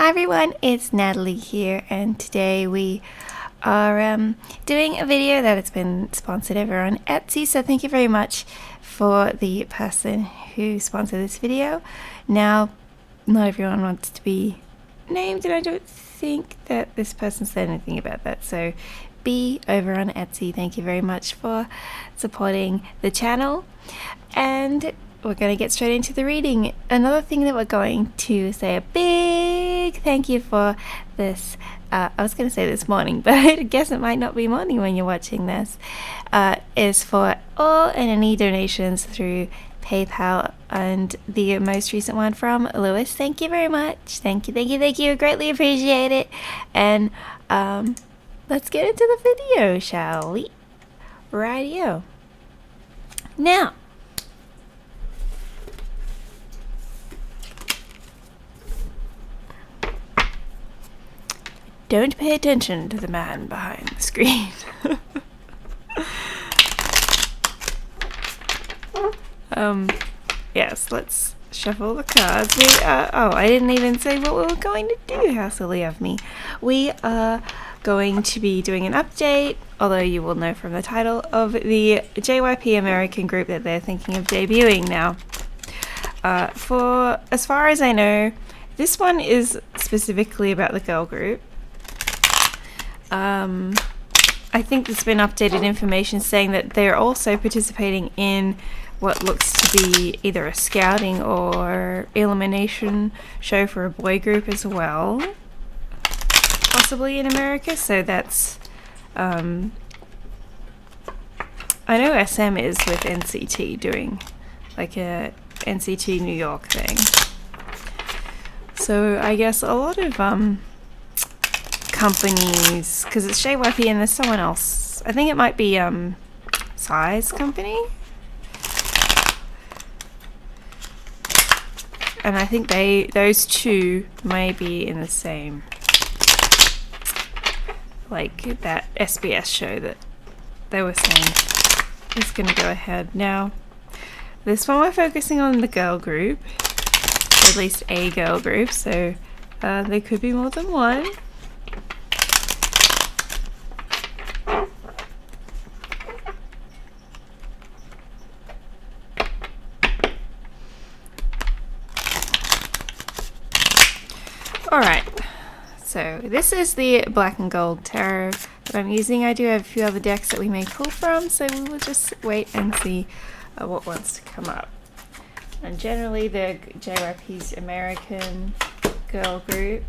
Hi everyone, it's Natalie here, and today we are doing a video that has been sponsored over on Etsy, so thank you very much for the person who sponsored this video. Now, not everyone wants to be named, and I don't think that this person said anything about that, so B over on Etsy, thank you very much for supporting the channel. And we're going to get straight into the reading. Another thing that we're going to say a big thank you for this, I was going to say this morning, but I guess it might not be morning when you're watching this, is for all and any donations through PayPal, and the most recent one from Lewis. Thank you very much. Thank you. Greatly appreciate it. And let's get into the video, shall we? Rightio. Now, don't pay attention to the man behind the screen. Yes, let's shuffle the cards. I didn't even say what we were going to do. How silly of me. We are going to be doing an update, although you will know from the title, of the JYP American group that they're thinking of debuting now. For as far as I know, this one is specifically about the girl group. I think there's been updated information saying that they're also participating in what looks to be either a scouting or elimination show for a boy group as well, possibly in America. So that's I know SM is with NCT doing like a NCT New York thing, so I guess a lot of companies, because it's JYP and there's someone else, I think it might be Size Company, and I think those two may be in the same, like that SBS show that they were saying is going to go ahead. Now this one we're focusing on the girl group, or at least a girl group, so there could be more than one. Alright, so this is the black and gold tarot that I'm using. I do have a few other decks that we may pull from, so we will just wait and see what wants to come up. And generally the JYP's American girl group,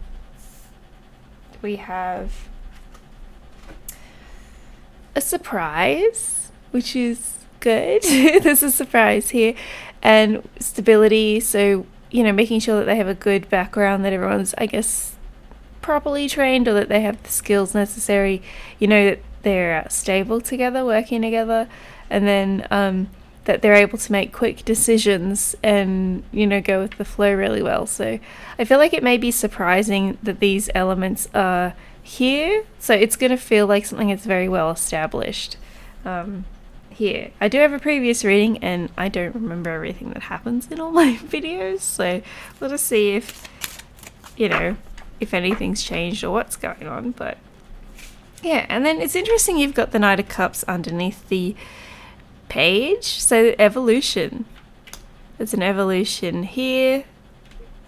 we have a surprise, which is good. There's a surprise here, and stability, so you know, making sure that they have a good background, that everyone's, I guess, properly trained, or that they have the skills necessary, you know, that they're stable together, working together, and then that they're able to make quick decisions and, you know, go with the flow really well. So I feel like it may be surprising that these elements are here, so it's going to feel like something that's very well established. Here, I do have a previous reading and I don't remember everything that happens in all my videos, so we'll just see if, you know, if anything's changed or what's going on. But yeah, and then it's interesting you've got the Knight of Cups underneath the page, so evolution. There's an evolution here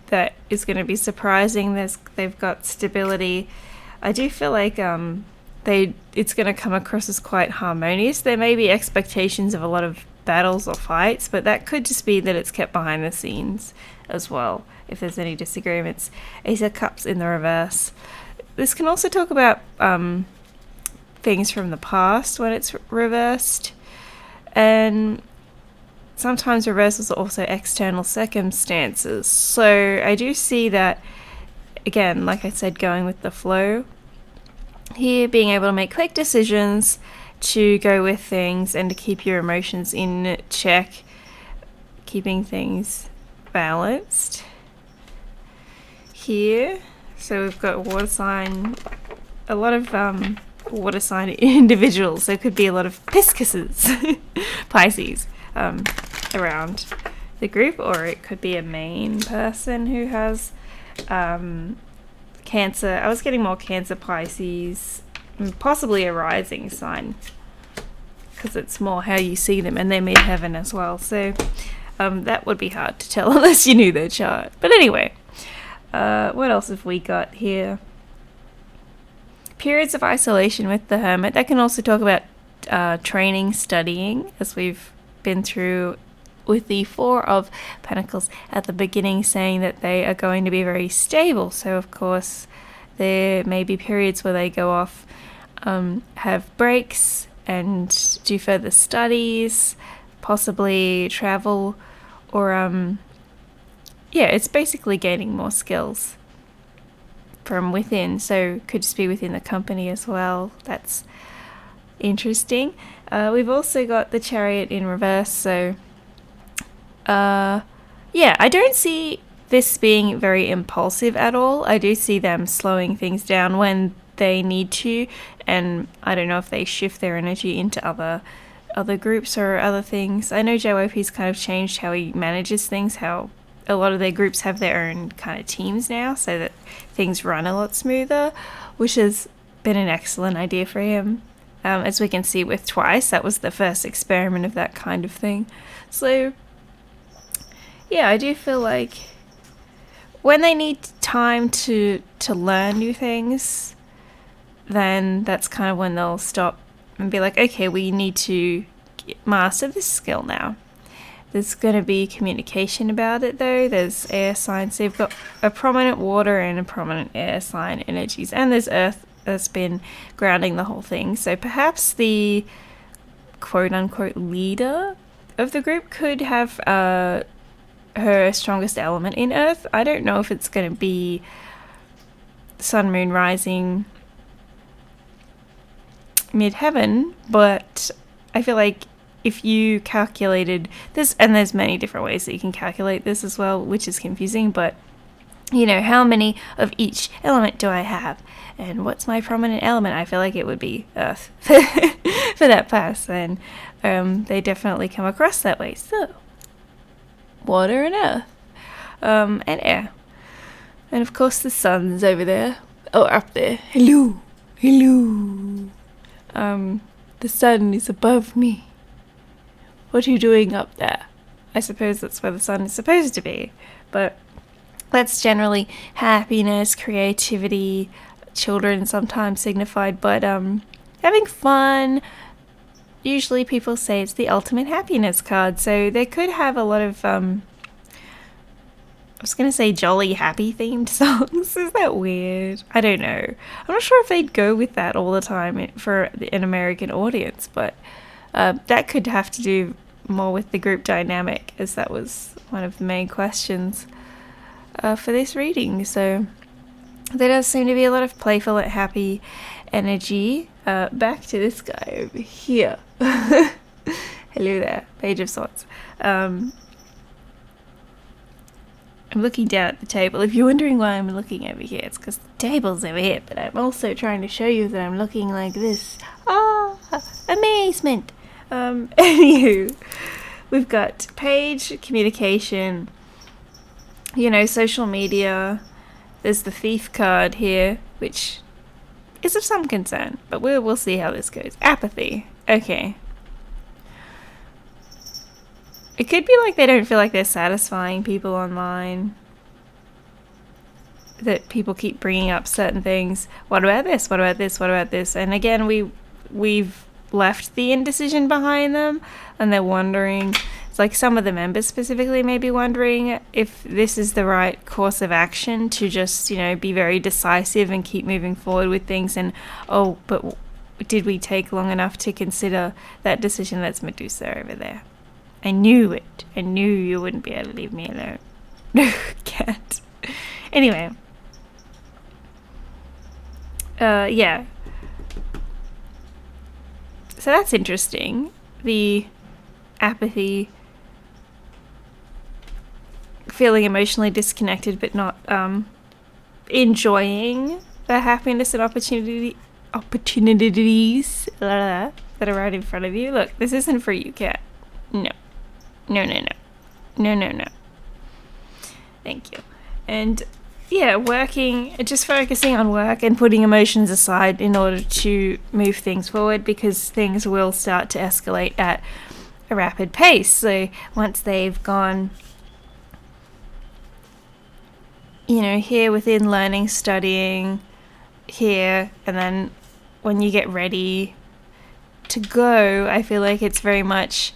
that is going to be surprising. They've got stability. I do feel like it's going to come across as quite harmonious. There may be expectations of a lot of battles or fights, but that could just be that it's kept behind the scenes as well, if there's any disagreements. Ace of Cups in the reverse. This can also talk about things from the past when it's reversed, and sometimes reversals are also external circumstances. So I do see that, again, like I said, going with the flow here, being able to make quick decisions, to go with things, and to keep your emotions in check, keeping things balanced here. So we've got water sign, a lot of water sign individuals. There could be a lot of Piscuses, Pisces, around the group, or it could be a main person who has Cancer. I was getting more Cancer, Pisces, and possibly a rising sign, because it's more how you see them, and they midheaven as well. So that would be hard to tell unless you knew their chart. But anyway, what else have we got here? Periods of isolation with the Hermit. That can also talk about training, studying, as we've been through with the Four of Pentacles at the beginning, saying that they are going to be very stable. So of course there may be periods where they go off, have breaks and do further studies, possibly travel, or it's basically gaining more skills from within. So could just be within the company as well. That's interesting. We've also got the Chariot in reverse, so I don't see this being very impulsive at all. I do see them slowing things down when they need to, and I don't know if they shift their energy into other groups or other things. I know JYP's kind of changed how he manages things, how a lot of their groups have their own kind of teams now, so that things run a lot smoother, which has been an excellent idea for him. As we can see with Twice, that was the first experiment of that kind of thing. So yeah, I do feel like when they need time to learn new things, then that's kind of when they'll stop and be like, okay, we need to master this skill now. There's going to be communication about it though. There's air signs. They've got a prominent water and a prominent air sign energies. And there's earth that's been grounding the whole thing. So perhaps the quote-unquote leader of the group could have her strongest element in earth. I don't know if it's going to be sun, moon, rising, midheaven, but I feel like if you calculated this, and there's many different ways that you can calculate this as well, which is confusing, but you know, how many of each element do I have? And what's my prominent element? I feel like it would be earth for that person. They definitely come across that way. So, water and earth. And air. And of course the sun's over there. Oh, up there. Hello. Hello. The sun is above me. What are you doing up there? I suppose that's where the sun is supposed to be. But that's generally happiness, creativity, children sometimes signified, but having fun. Usually people say it's the ultimate happiness card, so they could have a lot of I was going to say jolly happy themed songs. Is that weird? I don't know. I'm not sure if they'd go with that all the time for an American audience, but that could have to do more with the group dynamic, as that was one of the main questions for this reading. So there does seem to be a lot of playful and happy energy. Back to this guy over here. Hello there, Page of Swords. I'm looking down at the table. If you're wondering why I'm looking over here, it's because the table's over here, but I'm also trying to show you that I'm looking like this. Ah, amazement. Anywho, we've got page, communication, you know, social media. There's the Thief card here, which is of some concern, but we'll see how this goes. Apathy. Okay. It could be like they don't feel like they're satisfying people online. That people keep bringing up certain things. What about this? What about this? What about this? And again, we've left the indecision behind them, and they're wondering. It's like some of the members specifically may be wondering if this is the right course of action to just, you know, be very decisive and keep moving forward with things. And oh, but did we take long enough to consider that decision? That's Medusa over there. I knew it. I knew you wouldn't be able to leave me alone. No, cat. Anyway. Yeah. So that's interesting. The apathy, feeling emotionally disconnected but not enjoying the happiness and opportunities that are right in front of you. Look, this isn't for you, cat. No. No, no, no. No, no, no. Thank you. And yeah, just focusing on work and putting emotions aside in order to move things forward, because things will start to escalate at a rapid pace. So once they've gone, here within learning, studying here, and then when you get ready to go, I feel like it's very much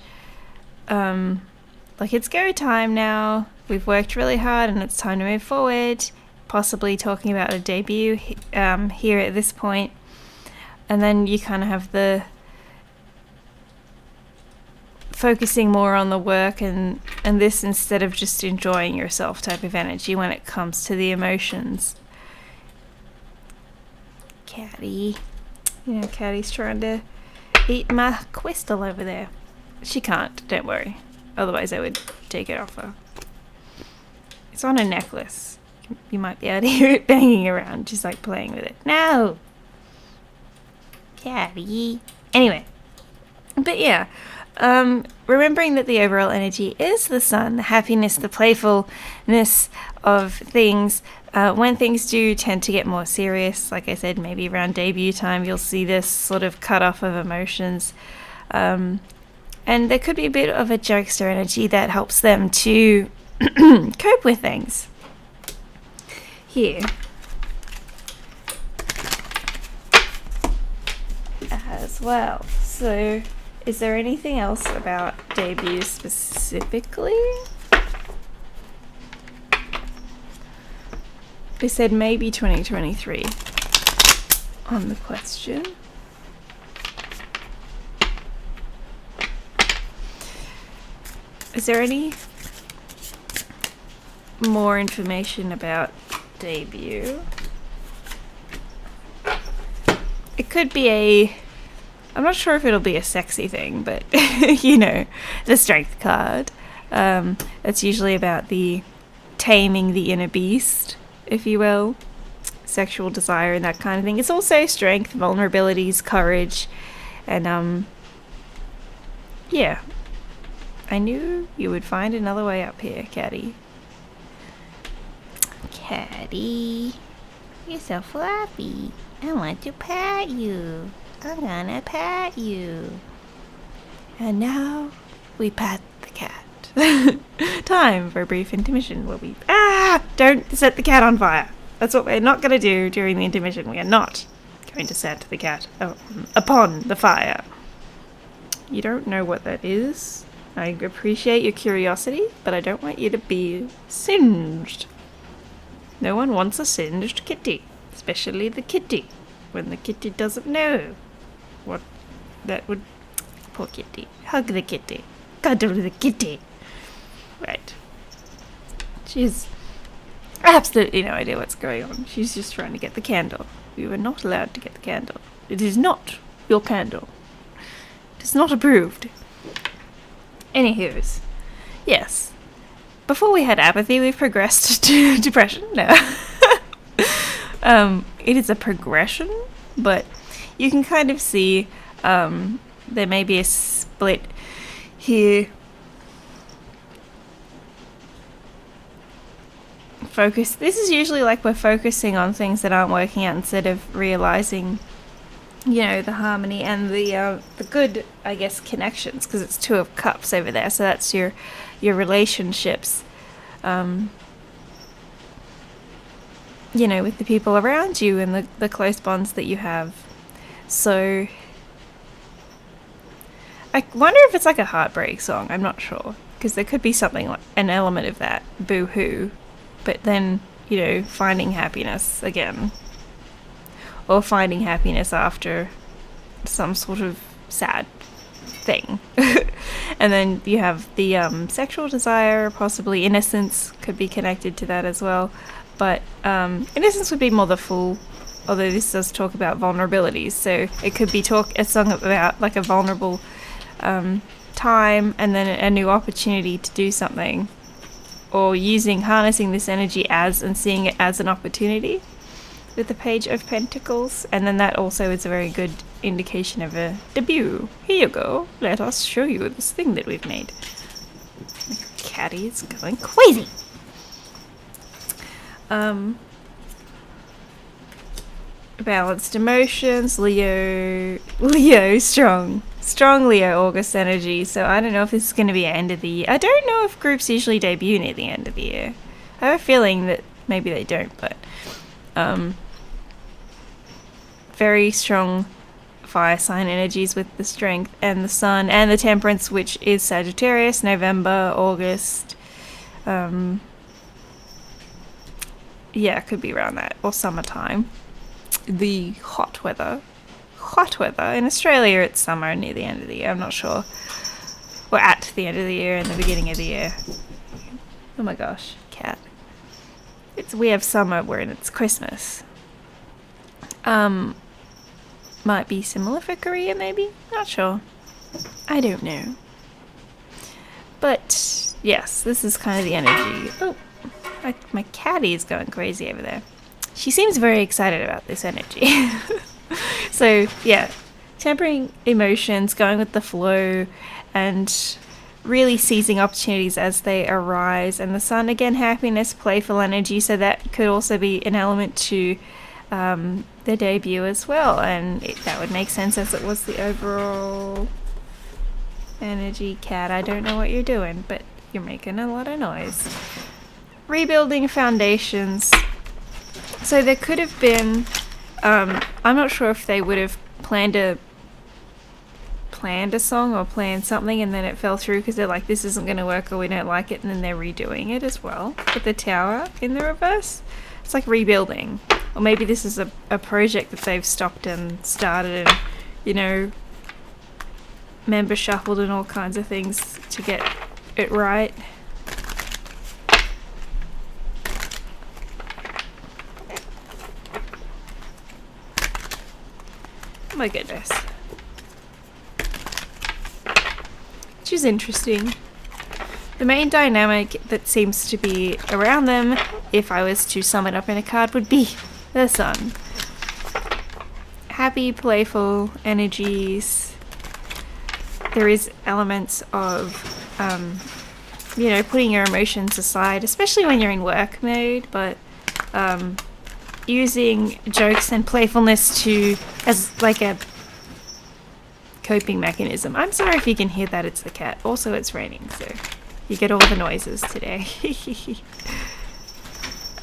like it's go time now. We've worked really hard and it's time to move forward, possibly talking about a debut here at this point. And then you kind of have the focusing more on the work and this instead of just enjoying yourself type of energy when it comes to the emotions. Catty. Catty's trying to eat my crystal over there. She can't, don't worry. Otherwise I would take it off her. It's on a necklace. You might be able to hear it banging around. She's like playing with it. No! Catty. Anyway. But yeah. Remembering that the overall energy is the sun, the happiness, the playfulness of things. When things do tend to get more serious, like I said, maybe around debut time, you'll see this sort of cut off of emotions. And there could be a bit of a jokester energy that helps them to cope with things. Here. As well. So, is there anything else about debut specifically? They said maybe 2023 on the question. Is there any more information about debut? It could be I'm not sure if it'll be a sexy thing, but the strength card. It's usually about the taming the inner beast, if you will, sexual desire and that kind of thing. It's also strength, vulnerabilities, courage, and yeah. I knew you would find another way up here, Catty. Catty, you're so fluffy. I want to pat you. I'm gonna pat you. And now we pat the cat. Time for a brief intermission where we... Don't set the cat on fire. That's what we're not going to do during the intermission. We are not going to set the cat upon the fire. You don't know what that is. I appreciate your curiosity, but I don't want you to be singed. No one wants a singed kitty, especially the kitty, when the kitty doesn't know what that would... Poor kitty. Hug the kitty. Cuddle the kitty. Right. She's absolutely no idea what's going on. She's just trying to get the candle. You are not allowed to get the candle. It is not your candle. It is not approved. Anywho's, yes. Before we had apathy, we've progressed to depression. No. It is a progression, but you can kind of see there may be a split here. This is usually like we're focusing on things that aren't working out instead of realizing, the harmony and the good, I guess, connections, because it's 2 of Cups over there, so that's your relationships, with the people around you and the close bonds that you have. So I wonder if it's like a heartbreak song. I'm not sure, because there could be something like an element of that, boo-hoo, but then, finding happiness again. Or finding happiness after some sort of sad thing. And then you have the sexual desire, possibly innocence could be connected to that as well. But innocence would be more the fool, although this does talk about vulnerabilities. So it could be a song about like a vulnerable time and then a new opportunity to do something. Or harnessing this energy and seeing it as an opportunity. With the Page of Pentacles, and then that also is a very good indication of a debut. Here you go, let us show you this thing that we've made. The catty is going crazy. Balanced emotions, Leo, strong Leo, August energy. So I don't know if this is going to be end of the year. I don't know if groups usually debut near the end of the year. I have a feeling that maybe they don't, but very strong fire sign energies with the strength and the sun and the temperance, which is Sagittarius, November, August. Yeah, it could be around that, or summertime. The hot weather. In Australia it's summer near the end of the year, I'm not sure. Or at the end of the year and the beginning of the year. Oh my gosh, cat. We have summer when it's Christmas. Might be similar for Korea, maybe? Not sure. I don't know. But yes, this is kind of the energy. Oh, my catty is going crazy over there. She seems very excited about this energy. So yeah, tempering emotions, going with the flow, and really seizing opportunities as they arise. And the sun, again, happiness, playful energy, so that could also be an element to the debut as well, and that would make sense as it was the overall energy. Cat, I don't know what you're doing, but you're making a lot of noise. Rebuilding foundations. So there could have been, I'm not sure if they would have planned a song or planned something and then it fell through because they're like, this isn't going to work or we don't like it, and then they're redoing it as well with the tower in the reverse. It's like rebuilding. Or maybe this is a project that they've stopped and started and, you know, member shuffled and all kinds of things to get it right. Oh my goodness. Which is interesting. The main dynamic that seems to be around them, if I was to sum it up in a card, would be the sun. Happy, playful energies. There is elements of, you know, putting your emotions aside, especially when you're in work mode, but using jokes and playfulness as like a coping mechanism. I'm sorry if you can hear that, it's the cat. Also, it's raining, so you get all the noises today.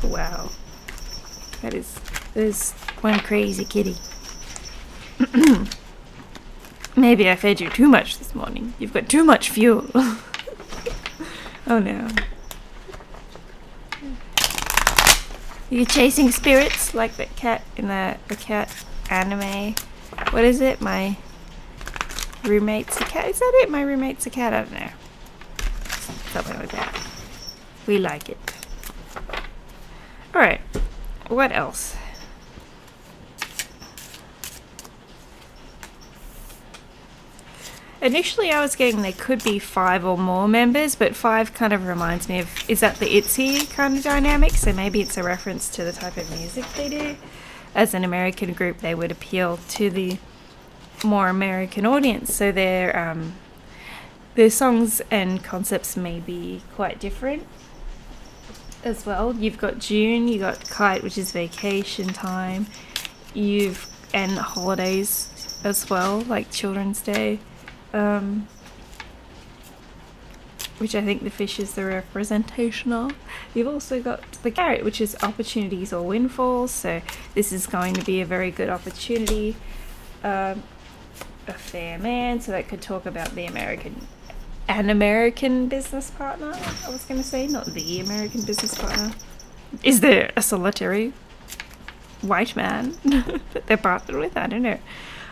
Wow. That is one crazy kitty. Maybe I fed you too much this morning. You've got too much fuel. Oh no. You're chasing spirits like that cat in the cat anime. What is it? My roommate's a cat? Is that it? My roommate's a cat? I don't know. Something like that. We like it. Alright. What else? Initially I was getting there could be 5 or more members, but 5 kind of reminds me of, is that the ITZY kind of dynamic? So maybe it's a reference to the type of music they do. As an American group, they would appeal to the more American audience, so their songs and concepts may be quite different as well. You've got June, you got Kite, which is vacation time, and holidays as well, like Children's Day, which I think the fish is the representation of. You've also got the carrot, which is opportunities or windfalls, so this is going to be a very good opportunity. A fair man, so that could talk about an American business partner, I was going to say, not the American business partner. Is there a solitary white man that they're partnered with? I don't know.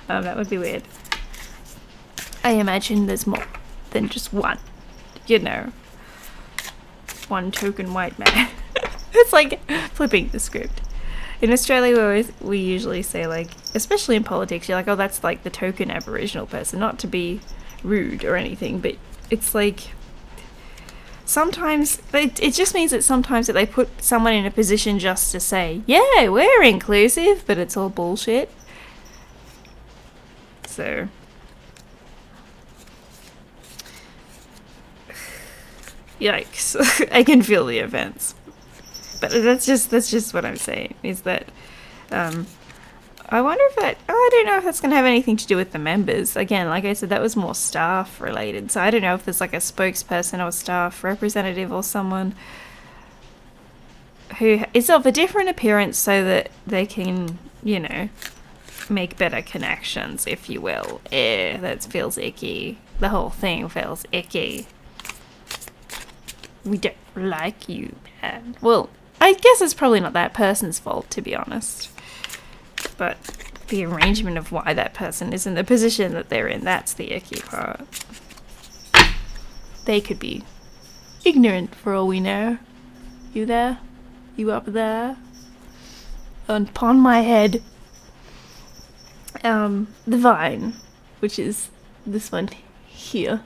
That would be weird. I imagine there's more than just one, you know, one token white man. It's like flipping the script. In Australia, we usually say, like, especially in politics, you're like, oh, that's like the token Aboriginal person, not to be rude or anything, but it's like, sometimes, it just means that sometimes that they put someone in a position just to say, yeah, we're inclusive, but it's all bullshit. So, yikes. I can feel the offense. But that's just what I'm saying, is that I wonder if I don't know if that's going to have anything to do with the members. Again, like I said, that was more staff related. So I don't know if there's like a spokesperson or staff representative or someone who is of a different appearance so that they can, you know, make better connections, if you will. That feels icky. The whole thing feels icky. We don't like you, man. Well, I guess it's probably not that person's fault, to be honest. But the arrangement of why that person is in the position that they're in, that's the icky part. They could be ignorant for all we know. You there? You up there? Upon my head. The Vine, which is this one here.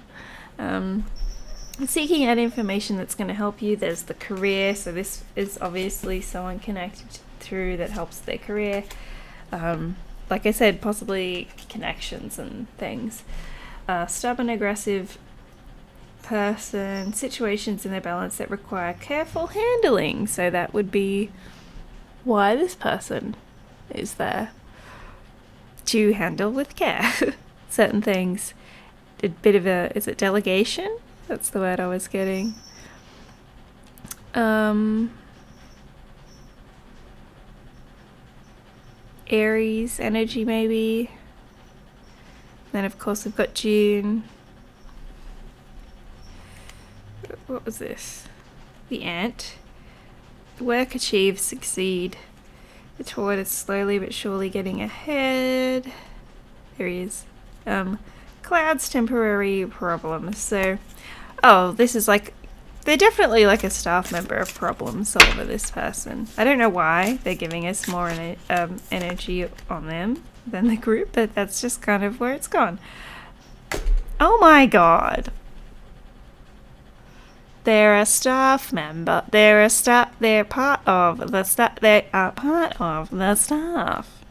Seeking out information that's going to help you. There's the career, so this is obviously someone connected through that helps their career. Like I said, possibly connections and things. Stubborn, aggressive person, situations in their balance that require careful handling. So that would be why this person is there. To handle with care certain things. A bit of a, is it delegation? That's the word I was getting. Aries energy, maybe. Then of course we've got June. What was this? The Ant. Work, achieve, succeed. The tortoise is slowly but surely getting ahead. There he is. Clouds, temporary problems. So, oh, this is like, they're definitely like a staff member, a problem solver, this person. I don't know why they're giving us more energy on them than the group, but that's just kind of where it's gone. Oh my god. They're a staff member. They're part of the staff. They are part of the staff.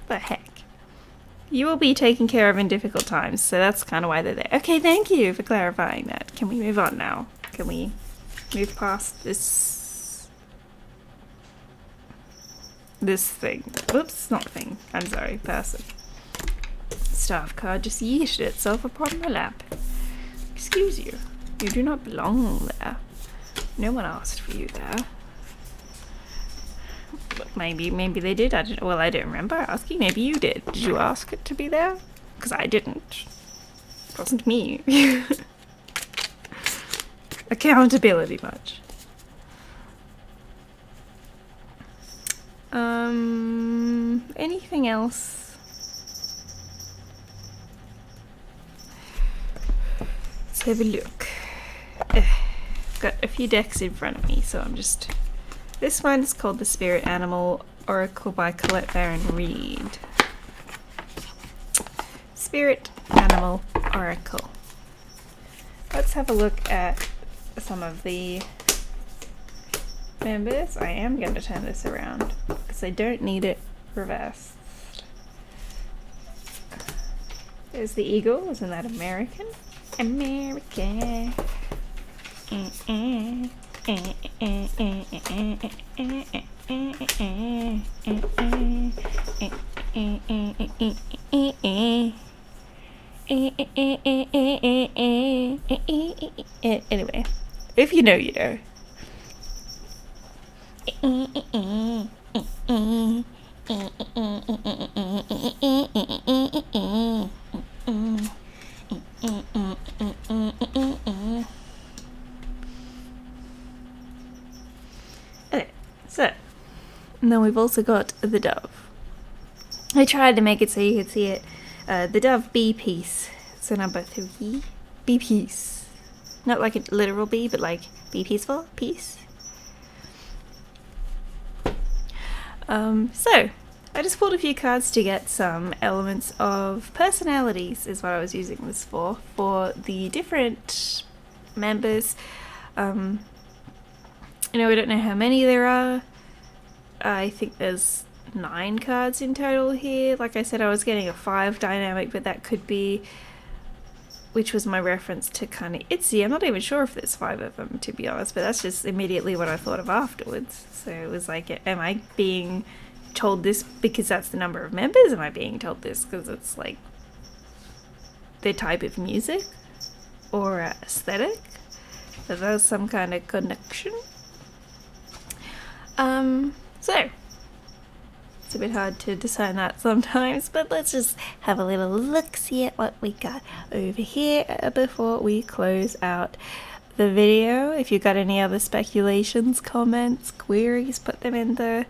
The heck? You will be taken care of in difficult times, so that's kind of why they're there. Okay, thank you for clarifying that. Can we move on now? Can we move past this thing? Whoops, not thing. I'm sorry, person. Staff card just yeeted itself upon my lap. Excuse you. You do not belong there. No one asked for you there. But maybe they did. I don't remember asking. Maybe you did. Did you ask it to be there? Because I didn't. It wasn't me. Accountability much. Anything else? Let's have a look. Got a few decks in front of me, so I'm just... This one is called the Spirit Animal Oracle by Colette Baron Reed. Spirit Animal Oracle. Let's have a look at some of the members. I am going to turn this around because I don't need it reversed. There's the eagle. Isn't that American? American. Anyway, if you know, you know. Okay, so, and then we've also got the dove. I tried to make it so you could see it. The dove bee piece. So number 3. Bee piece. Not like a literal bee, but like be peaceful, peace. So, I just pulled a few cards to get some elements of personalities, is what I was using this for the different members. You know, we don't know how many there are. I think there's 9 cards in total here. Like I said, I was getting a 5 dynamic, but that could be which was my reference to kind of ITZY. I'm not even sure if there's 5 of them, to be honest, but that's just immediately what I thought of afterwards. So it was like, am I being told this because that's the number of members? Am I being told this because it's like the type of music or aesthetic? So there's some kind of connection. So it's a bit hard to discern that sometimes, but let's just have a little look-see at what we got over here before we close out the video. If you've got any other speculations, comments, queries, put them in the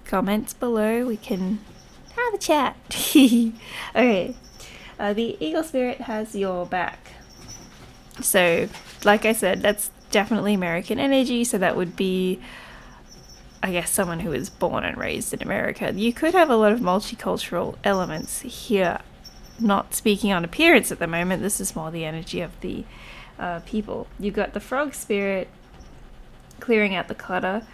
comments below. We can have a chat. Okay, the Eagle Spirit has your back. So, like I said, that's definitely American energy, so that would be, I guess, someone who was born and raised in America. You could have a lot of multicultural elements here. Not speaking on appearance at the moment, this is more the energy of the people. You've got the Frog Spirit clearing out the clutter.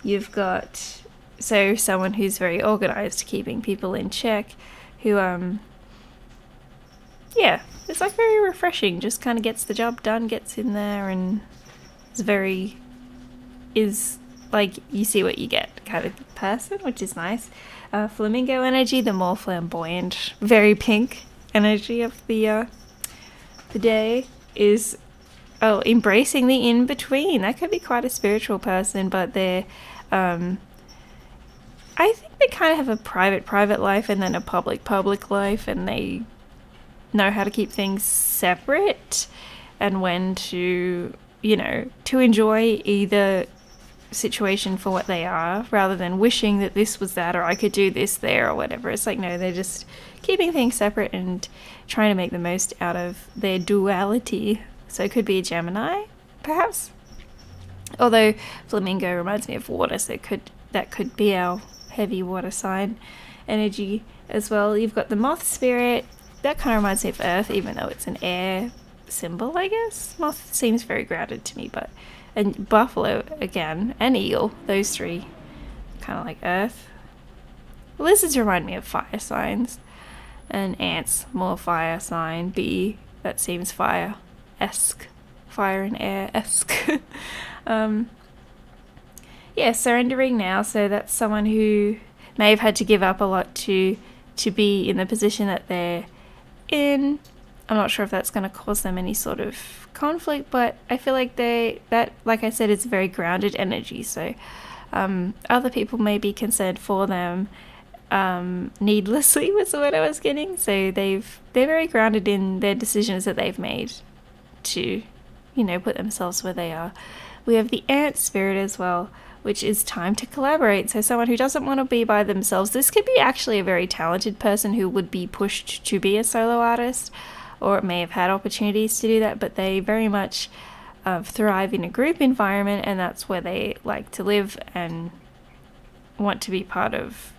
You've got, so, someone who's very organized, keeping people in check, who, yeah, it's like very refreshing, just kind of gets the job done, gets in there, and is like, you see what you get kind of person, which is nice. Flamingo energy, the more flamboyant, very pink energy of the day, is embracing the in-between. That could be quite a spiritual person, but they're I think they kind of have a private life and then a public life, and they know how to keep things separate and when to, to enjoy either situation for what they are rather than wishing that this was that, or I could do this there or whatever. It's like, no, they're just keeping things separate and trying to make the most out of their duality. So it could be a Gemini, perhaps. Although Flamingo reminds me of water, so that could be our heavy water sign energy as well. You've got the Moth Spirit. That kind of reminds me of Earth, even though it's an air symbol, I guess. Moth seems very grounded to me, and Buffalo, again, and Eagle, those three, kind of like Earth. Lizards remind me of fire signs, and ants, more fire sign. Bee, that seems fire-esque. Fire and air-esque. Yeah, surrendering now, so that's someone who may have had to give up a lot to be in the position that they're in. I'm not sure if that's going to cause them any sort of conflict, but I feel like that, like I said, is very grounded energy, so other people may be concerned for them needlessly was the word I was getting. So they're very grounded in their decisions that they've made to, put themselves where they are. We have the Ant Spirit as well, which is time to collaborate. So someone who doesn't want to be by themselves. This could be actually a very talented person who would be pushed to be a solo artist, or may have had opportunities to do that, but they very much thrive in a group environment, and that's where they like to live and want to be part of,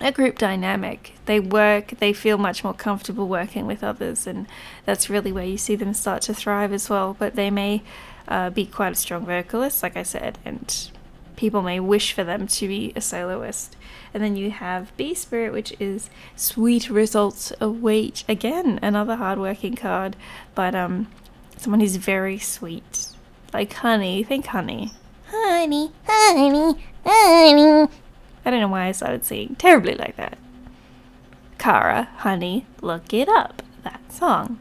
a group dynamic. They feel much more comfortable working with others, and that's really where you see them start to thrive as well. But they may be quite a strong vocalist, like I said, and people may wish for them to be a soloist. And then you have Bee Spirit, which is sweet results await. Again, another hardworking card, but someone who's very sweet, like honey. Think honey. Honey, honey, honey. I don't know why I started singing terribly like that. Kara, honey, look it up. That song.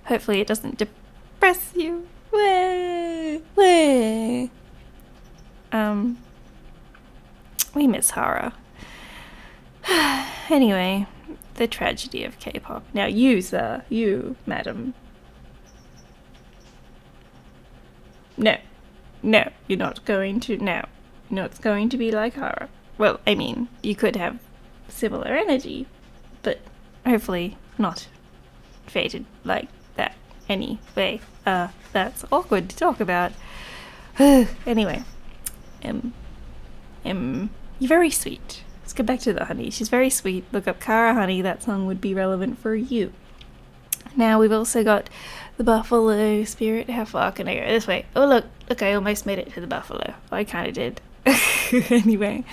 Hopefully it doesn't depress you. Way. We miss Hara. Anyway, the tragedy of K-pop. Now you, sir, you, madam. No, you're not going to, no. It's going to be like Hara. Well, I mean, you could have similar energy, but hopefully not fated like that. Anyway, that's awkward to talk about. Anyway, you're very sweet. Let's get back to the honey. She's very sweet. Look up Kara Honey. That song would be relevant for you. Now we've also got the Buffalo Spirit. How far can I go? This way. Oh, look, I almost made it to the Buffalo. I kind of did. Anyway,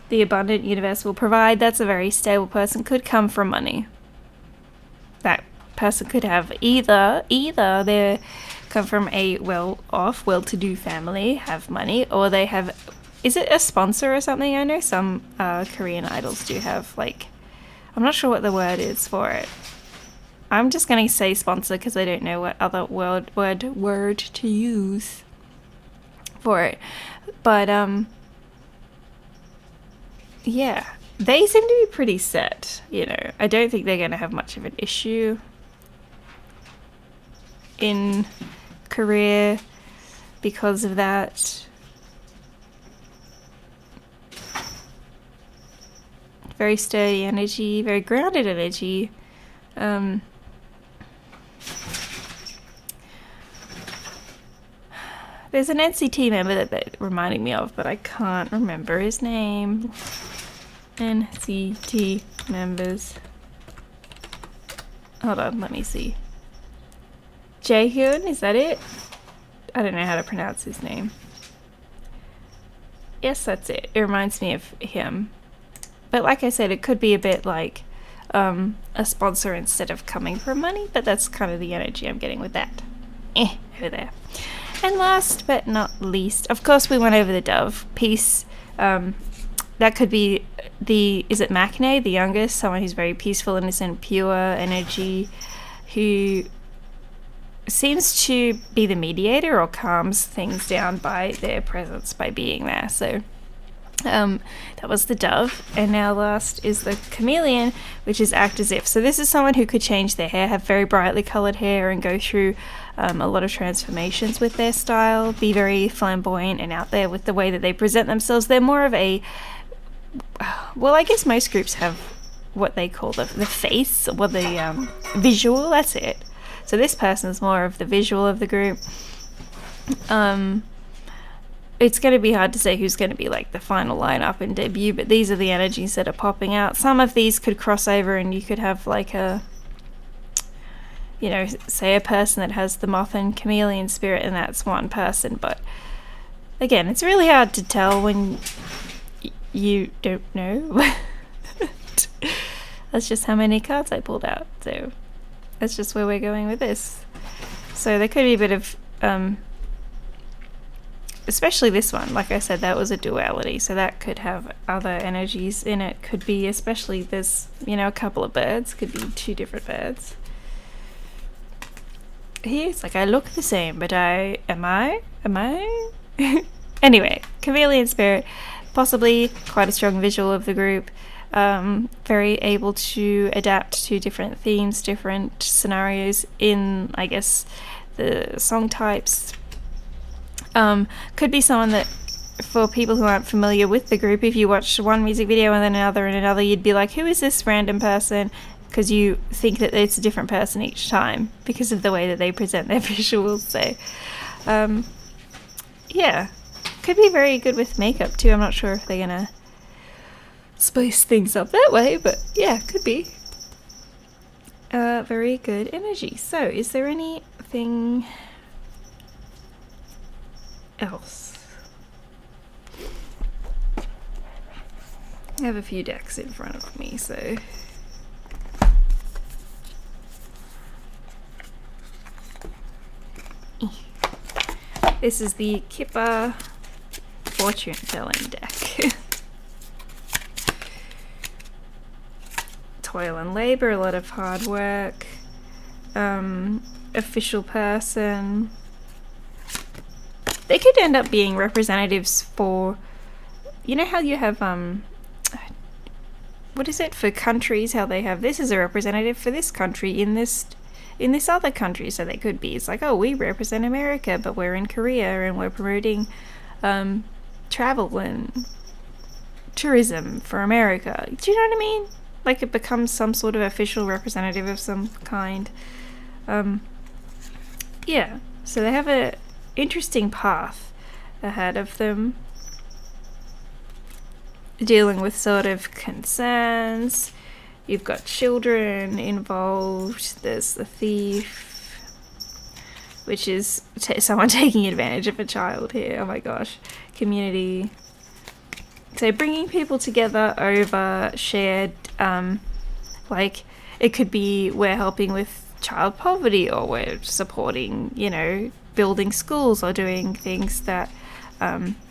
The abundant universe will provide. That's a very stable person. Could come from money. That person could have either they come from a well-off, well-to-do family, have money, or they have, is it a sponsor or something? I know some Korean idols do have, like, I'm not sure what the word is for it. I'm just going to say sponsor because I don't know what other word to use for it. But, yeah, they seem to be pretty set, you know. I don't think they're going to have much of an issue in career because of that. Very sturdy energy, very grounded energy. There's an NCT member that reminding me of, but I can't remember his name. NCT members. Hold on, let me see. Jaehyun, is that it? I don't know how to pronounce his name. Yes, that's it. It reminds me of him. But like I said, it could be a bit like a sponsor instead of coming from money, but that's kind of the energy I'm getting with that. Over there. And last but not least, of course, we went over the dove piece. That could be is it Maknae, the youngest, someone who's very peaceful, innocent, pure energy, who seems to be the mediator or calms things down by their presence, by being there. So that was the dove. And now last is the chameleon, which is act as if. So this is someone who could change their hair, have very brightly colored hair, and go through a lot of transformations with their style, be very flamboyant and out there with the way that they present themselves. They're more of a, well, I guess most groups have what they call the face, or the visual, that's it. So this person is more of the visual of the group. It's going to be hard to say who's going to be like the final lineup and debut, but these are the energies that are popping out. Some of these could cross over and you could have like a, you know, say a person that has the moth and chameleon spirit, and that's one person. But again, it's really hard to tell when you don't know. That's just how many cards I pulled out. So that's just where we're going with this. So there could be a bit of, especially this one, like I said, that was a duality. So that could have other energies in it. Could be, especially there's, you know, a couple of birds. Could be two different birds. Here it's like, I look the same, but am I? Anyway, chameleon spirit, possibly quite a strong visual of the group, very able to adapt to different themes, different scenarios in, I guess, the song types. Could be someone that, for people who aren't familiar with the group, if you watch one music video and then another and another, you'd be like, who is this random person? Because you think that it's a different person each time because of the way that they present their visuals. So, yeah, could be very good with makeup too. I'm not sure if they're gonna spice things up that way, but yeah, could be. Very good energy. So, is there anything else? I have a few decks in front of me, so. This is the Kipper fortune telling deck. Toil and labor, a lot of hard work. Official person. They could end up being representatives for, you know how you have, what is it, for countries, how they have, this is a representative for this country in this other country. So they could be, it's like, oh, we represent America, but we're in Korea and we're promoting travel and tourism for America. Do you know what I mean? Like, it becomes some sort of official representative of some kind. Yeah, so they have a interesting path ahead of them, dealing with sort of concerns. You've got children involved. There's the thief, which is someone taking advantage of a child here. Oh my gosh. Community. So bringing people together over shared, like it could be we're helping with child poverty, or we're supporting, you know, building schools or doing things that,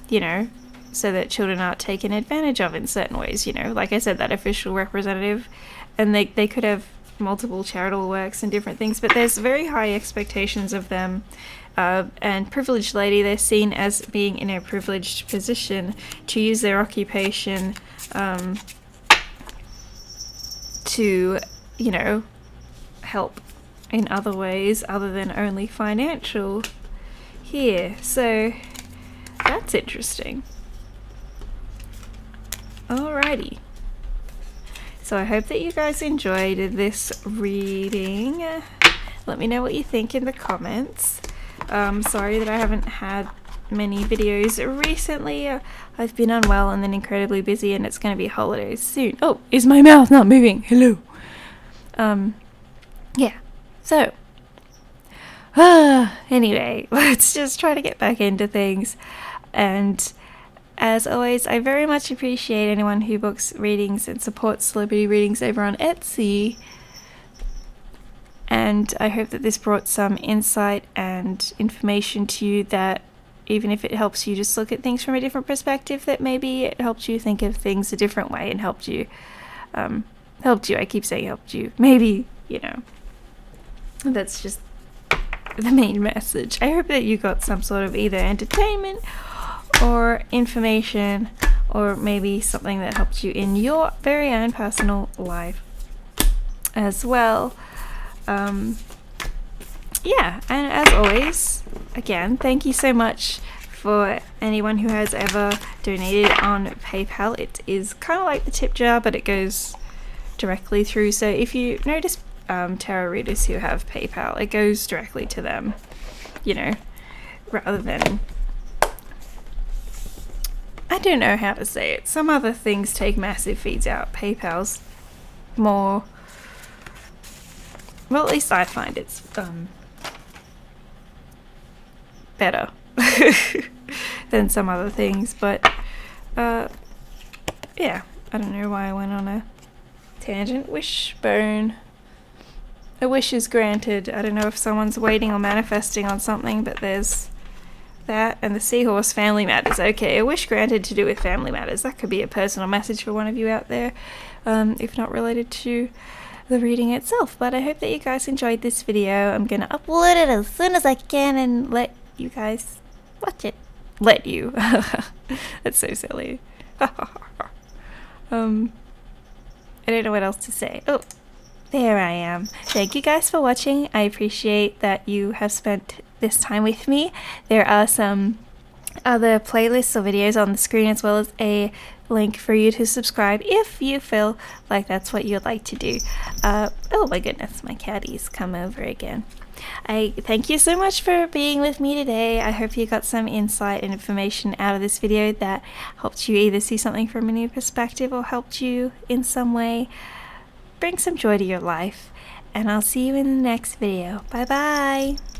you know, so that children aren't taken advantage of in certain ways, you know, like I said, that official representative, and they could have multiple charitable works and different things, but there's very high expectations of them. And privileged lady, they're seen as being in a privileged position to use their occupation to, you know, help in other ways other than only financial here. So that's interesting. Alrighty. So I hope that you guys enjoyed this reading. Let me know what you think in the comments. Sorry that I haven't had many videos recently. I've been unwell and then incredibly busy, and it's going to be holidays soon. Oh, is my mouth not moving? Hello. Yeah. So, anyway, let's just try to get back into things. And as always, I very much appreciate anyone who books readings and supports celebrity readings over on Etsy. And I hope that this brought some insight and information to you, that even if it helps you just look at things from a different perspective, that maybe it helped you think of things a different way and helped you, I keep saying helped you, maybe, you know, that's just the main message. I hope that you got some sort of either entertainment or information, or maybe something that helped you in your very own personal life as well. Yeah, and as always, again, thank you so much for anyone who has ever donated on PayPal. It is kind of like the tip jar, but it goes directly through. So if you notice tarot readers who have PayPal, it goes directly to them, you know, rather than, I don't know how to say it. Some other things take massive fees out. PayPal's more, well, at least I find it's better than some other things. But yeah, I don't know why I went on a tangent. Wishbone. A wish is granted. I don't know if someone's waiting or manifesting on something, but there's that. And the seahorse, family matters. Okay, a wish granted to do with family matters. That could be a personal message for one of you out there, if not related to the reading itself. But I hope that you guys enjoyed this video. I'm gonna upload it as soon as I can and let you guys watch it. Let you. That's so silly. I don't know what else to say. Oh, there I am. Thank you guys for watching. I appreciate that you have spent this time with me. There are some other playlists or videos on the screen, as well as a link for you to subscribe if you feel like that's what you'd like to do. Oh my goodness, my catty's come over again. I thank you so much for being with me today. I hope you got some insight and information out of this video that helped you either see something from a new perspective or helped you in some way bring some joy to your life. And I'll see you in the next video. Bye bye.